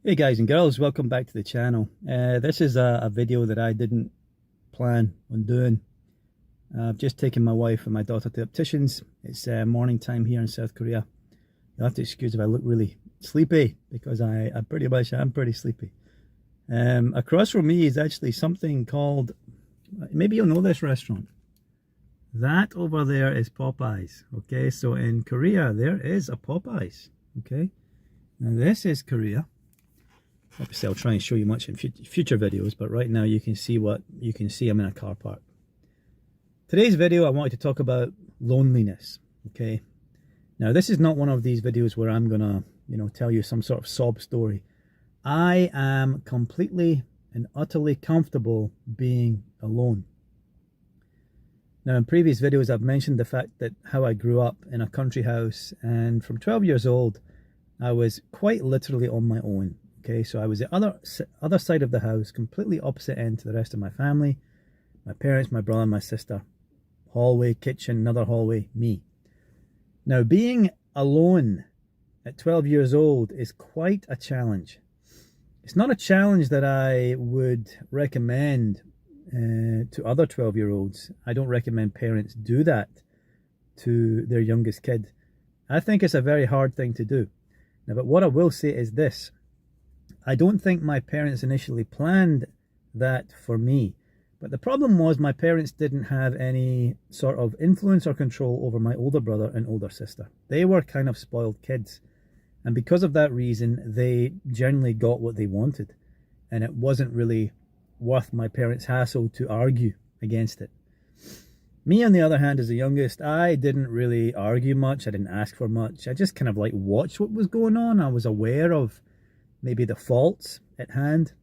Hey guys and girls, welcome back to the channel. This is a video that I didn't plan on doing. I've just taken my wife and my daughter to the opticians. It's morning time here in South Korea. You'll have to excuse if I look really sleepy because I pretty much am pretty sleepy. Across from me is actually something called, maybe you'll know this restaurant. That over there is Popeyes. Okay, so in Korea there is a Popeyes. Okay, now this is Korea. Obviously, I'll try and show you much in future videos, but right now you can see what you can see. I'm in a car park. Today's video, I wanted to talk about loneliness. Okay, now this is not one of these videos where I'm gonna, tell you some sort of sob story. I am completely and utterly comfortable being alone. Now, in previous videos, I've mentioned the fact that how I grew up in a country house, and from 12 years old, I was quite literally on my own. Okay, so I was the other side of the house, completely opposite end to the rest of my family. My parents, my brother, my sister. Hallway, kitchen, another hallway, me. Now, being alone at 12 years old is quite a challenge. It's not a challenge that I would recommend to other 12-year-olds. I don't recommend parents do that to their youngest kid. I think it's a very hard thing to do. Now, but what I will say is this. I don't think my parents initially planned that for me. But the problem was my parents didn't have any sort of influence or control over my older brother and older sister. They were kind of spoiled kids. And because of that reason, they generally got what they wanted. And it wasn't really worth my parents' hassle to argue against it. Me, on the other hand, as the youngest, I didn't really argue much. I didn't ask for much. I just kind of watched what was going on. I was aware of maybe the faults at hand,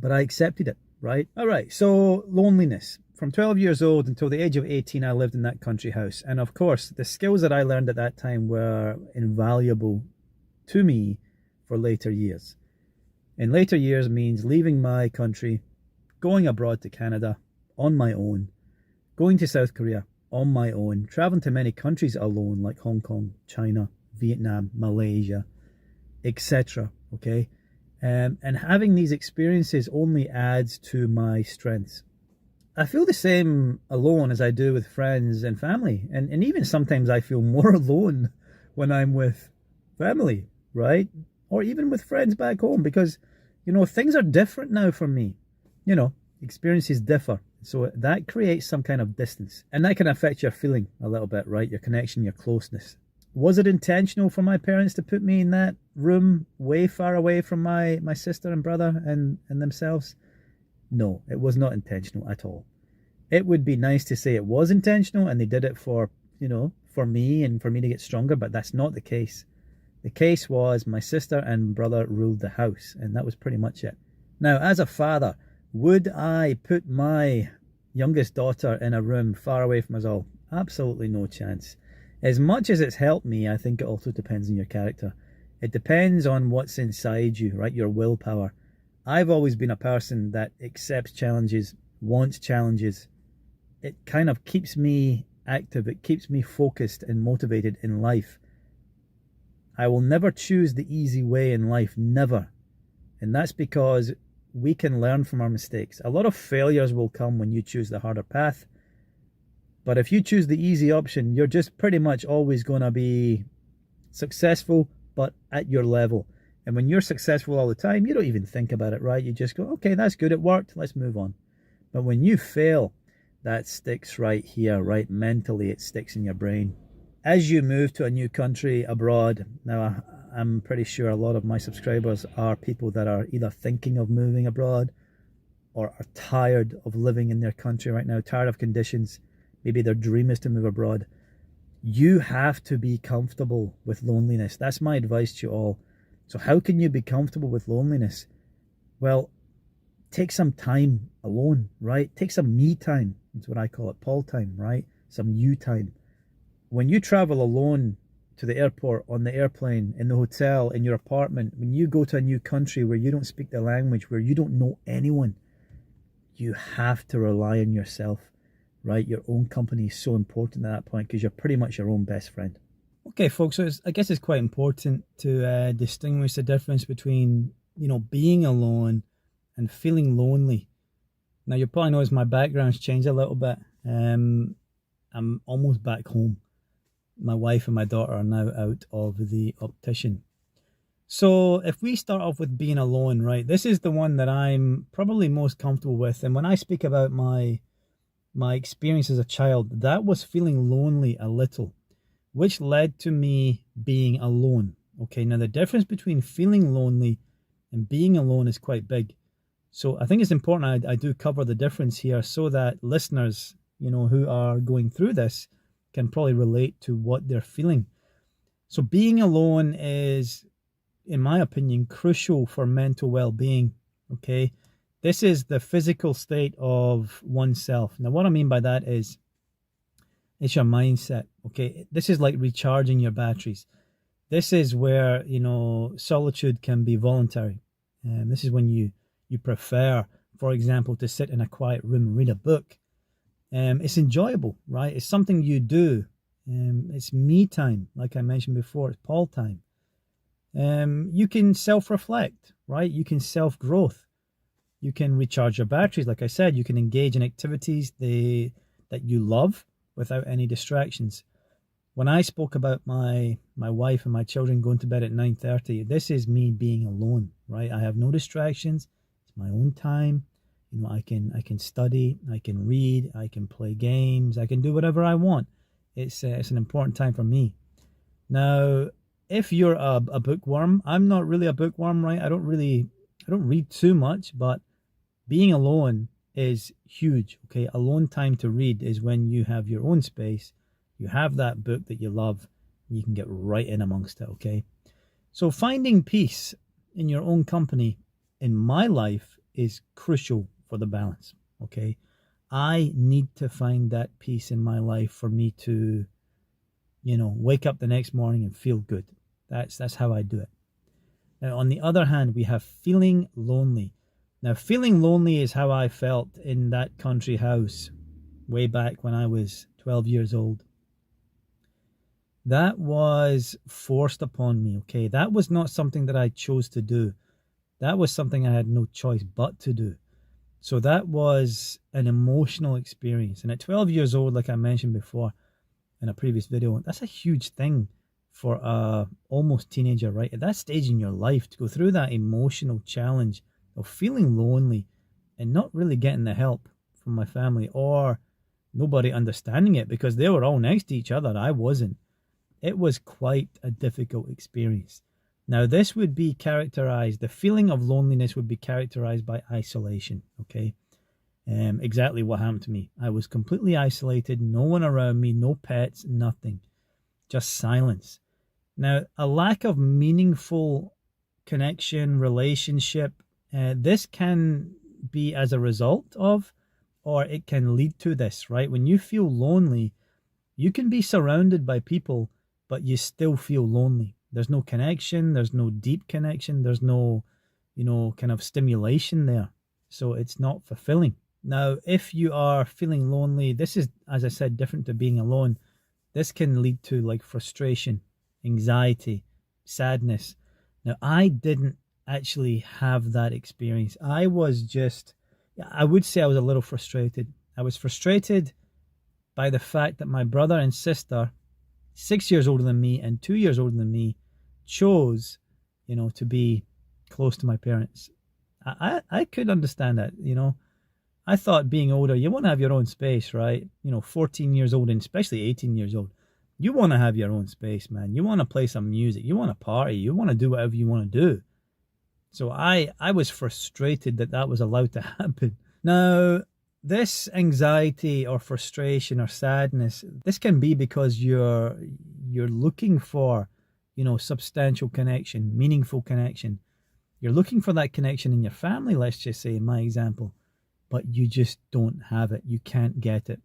but I accepted it, right? All right, so loneliness. From 12 years old until the age of 18, I lived in that country house. And of course, the skills that I learned at that time were invaluable to me for later years. In later years means leaving my country, going abroad to Canada on my own, going to South Korea on my own, traveling to many countries alone like Hong Kong, China, Vietnam, Malaysia, etc. Okay, and having these experiences only adds to my strengths. I feel the same alone as I do with friends and family, and even sometimes I feel more alone when I'm with family, right? Or even with friends back home, because things are different now for me. Experiences differ, so that creates some kind of distance, and that can affect your feeling a little bit, right? Your connection, your closeness. Was it intentional for my parents to put me in that room way far away from my sister and brother and themselves? No, it was not intentional at all. It would be nice to say it was intentional and they did it for me and for me to get stronger, but that's not the case. The case was my sister and brother ruled the house, and that was pretty much it. Now, as a father, would I put my youngest daughter in a room far away from us all? Absolutely no chance. As much as it's helped me, I think it also depends on your character. It depends on what's inside you, right? Your willpower. I've always been a person that accepts challenges, wants challenges. It kind of keeps me active. It keeps me focused and motivated in life. I will never choose the easy way in life, never. And that's because we can learn from our mistakes. A lot of failures will come when you choose the harder path. But if you choose the easy option, you're just pretty much always going to be successful, but at your level. And when you're successful all the time, you don't even think about it, right? You just go, okay, that's good, it worked, let's move on. But when you fail, that sticks right here, right? Mentally, it sticks in your brain. As you move to a new country abroad, now I'm pretty sure a lot of my subscribers are people that are either thinking of moving abroad or are tired of living in their country right now, tired of conditions. Maybe their dream is to move abroad. You have to be comfortable with loneliness. That's my advice to you all. So how can you be comfortable with loneliness? Well, take some time alone, right? Take some me time. That's what I call it, Paul time, right? Some you time. When you travel alone to the airport, on the airplane, in the hotel, in your apartment, when you go to a new country where you don't speak the language, where you don't know anyone, you have to rely on yourself. Right, your own company is so important at that point because you're pretty much your own best friend. Okay, folks, so I guess it's quite important to distinguish the difference between, being alone and feeling lonely. Now, you probably notice my background's changed a little bit. I'm almost back home. My wife and my daughter are now out of the optician. So, if we start off with being alone, right, this is the one that I'm probably most comfortable with. And when I speak about my experience as a child, that was feeling lonely a little, which led to me being alone. Okay, now the difference between feeling lonely and being alone is quite big. So I think it's important I do cover the difference here so that listeners, who are going through this can probably relate to what they're feeling. So being alone is, in my opinion, crucial for mental well-being. Okay, this is the physical state of oneself. Now, what I mean by that is it's your mindset. Okay, this is like recharging your batteries. This is where solitude can be voluntary. This is when you prefer, for example, to sit in a quiet room and read a book. It's enjoyable, right? It's something you do. It's me time, like I mentioned before. It's Paul time. You can self-reflect, right? You can self-growth. You can recharge your batteries, like I said. You can engage in activities that you love without any distractions. When I spoke about my wife and my children going to bed at 9:30, this is me being alone, right? I have no distractions. It's my own time. I can study, I can read, I can play games, I can do whatever I want. It's an important time for me. Now, if you're a bookworm, I'm not really a bookworm, right? I don't read too much, but being alone is huge. Okay, alone time to read is when you have your own space. You have that book that you love, and you can get right in amongst it, okay? So finding peace in your own company, in my life, is crucial for the balance, okay? I need to find that peace in my life for me to, wake up the next morning and feel good. That's how I do it. Now, on the other hand, we have feeling lonely. Now, feeling lonely is how I felt in that country house way back when I was 12 years old. That was forced upon me, okay? That was not something that I chose to do. That was something I had no choice but to do. So that was an emotional experience. And at 12 years old, like I mentioned before in a previous video, that's a huge thing for a almost teenager, right? At that stage in your life, to go through that emotional challenge of feeling lonely and not really getting the help from my family or nobody understanding it because they were all next to each other. I wasn't. It was quite a difficult experience. Now, this would be characterized, the feeling of loneliness would be characterized by isolation, okay? Exactly what happened to me. I was completely isolated, no one around me, no pets, nothing, just silence. Now, a lack of meaningful connection, relationship, this can be as a result of, or it can lead to this, right? When you feel lonely, you can be surrounded by people, but you still feel lonely. There's no connection, there's no deep connection, there's no, kind of stimulation there. So it's not fulfilling. Now, if you are feeling lonely, this is, as I said, different to being alone. This can lead to like frustration, anxiety, sadness. Now, I didn't actually have that experience. I would say I was a little frustrated. I was frustrated by the fact that my brother and sister, 6 years older than me and 2 years older than me, chose, to be close to my parents. I could understand that, I thought being older, you want to have your own space, right? 14 years old and especially 18 years old. You want to have your own space, man. You want to play some music. You want to party. You want to do whatever you want to do. So I was frustrated that was allowed to happen. Now, this anxiety or frustration or sadness, this can be because you're looking for, substantial connection, meaningful connection. You're looking for that connection in your family, let's just say, in my example, but you just don't have it. You can't get it.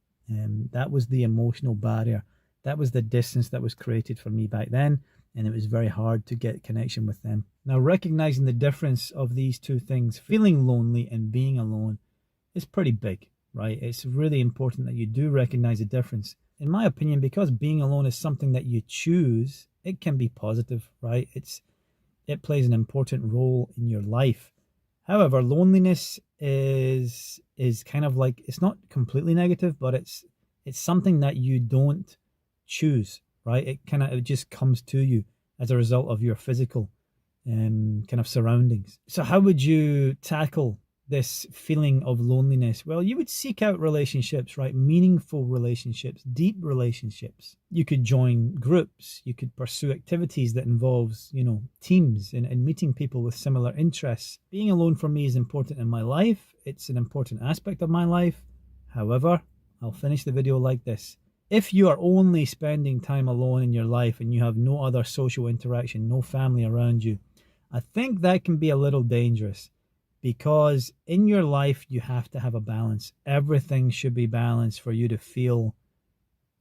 That was the emotional barrier. That was the distance that was created for me back then, and it was very hard to get connection with them. Now, recognizing the difference of these two things, feeling lonely and being alone, is pretty big, right? It's really important that you do recognize the difference. in my opinion, because being alone is something that you choose, it can be positive, right? It plays an important role in your life. However, loneliness is kind of like, it's not completely negative, but it's something that you don't choose, right? It just comes to you as a result of your physical kind of surroundings. So how would you tackle this feeling of loneliness? Well, you would seek out relationships, right? Meaningful relationships, deep relationships. You could join groups. You could pursue activities that involves, teams and meeting people with similar interests. Being alone for me is important in my life. It's an important aspect of my life. However, I'll finish the video like this. If you are only spending time alone in your life and you have no other social interaction, no family around you, I think that can be a little dangerous, because in your life you have to have a balance. Everything should be balanced for you to feel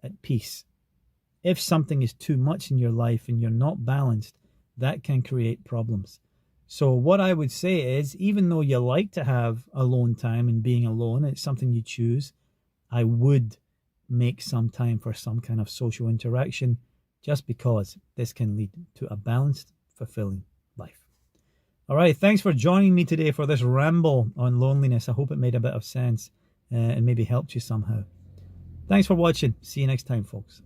at peace. If something is too much in your life and you're not balanced, that can create problems. So what I would say is, even though you like to have alone time and being alone, it's something you choose, I would make some time for some kind of social interaction, just because this can lead to a balanced, fulfilling life. All right, thanks for joining me today for this ramble on loneliness. I hope it made a bit of sense and maybe helped you somehow. Thanks for watching. See you next time, folks.